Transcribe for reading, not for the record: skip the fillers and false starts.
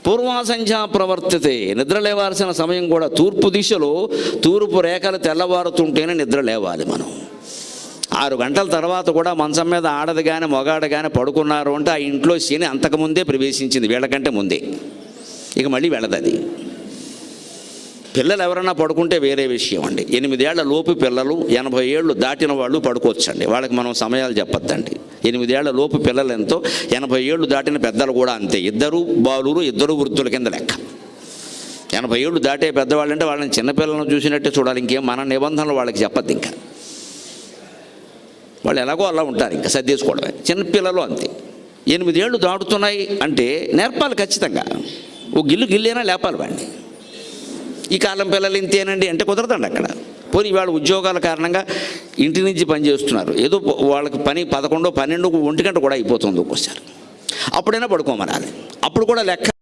పూర్వాసంధ్యా ప్రవర్తితే, నిద్ర లేవాల్సిన సమయం కూడా తూర్పు దిశలో తూర్పు రేఖలు తెల్లవారుతుంటేనే నిద్ర లేవాలి మనం. 6 గంటల తర్వాత కూడా మంచం మీద ఆడది కానీ మగాడు కానీ పడుకున్నారు అంటే ఆ ఇంట్లో శని అంతకుముందే ప్రవేశించింది, వీళ్ళకంటే ముందే. ఇక మళ్ళీ వెళ్ళదు అది. పిల్లలు ఎవరన్నా పడుకుంటే వేరే విషయం అండి. 8 ఏళ్ల లోపు పిల్లలు, 80 ఏళ్ళు దాటిన వాళ్ళు పడుకోవచ్చండి. వాళ్ళకి మనం సమయాలు చెప్పొద్దండి. 8 ఏళ్ల లోపు పిల్లలు ఎంతో, 80 ఏళ్ళు దాటిన పెద్దలు కూడా అంతే. 2 బాలురు 2 వృద్ధుల కింద లెక్క. 80 ఏళ్ళు దాటే పెద్దవాళ్ళు అంటే వాళ్ళని చిన్నపిల్లలను చూసినట్టే చూడాలి. ఇంకేం మన నిబంధనలు వాళ్ళకి చెప్పద్దు. ఇంకా వాళ్ళు ఎలాగో అలా ఉంటారు, ఇంకా సర్దేసుకోవడమే. చిన్నపిల్లలు అంతే. 8 ఏళ్ళు దాటుతున్నాయి అంటే నేర్పాలి ఖచ్చితంగా. ఓ గిల్లేనా లేపాలి వాడిని. ఈ కాలం పిల్లలు ఇంతేనండి అంటే కుదరదండి అక్కడ. పోనీ వాళ్ళ ఉద్యోగాల కారణంగా ఇంటి నుంచి పని చేస్తున్నారు, ఏదో వాళ్ళకి పని 11, 12, 1 గంట కూడా అయిపోతుంది ఒక్కోసారి. అప్పుడైనా పడుకోమనాలి. అప్పుడు కూడా లెక్క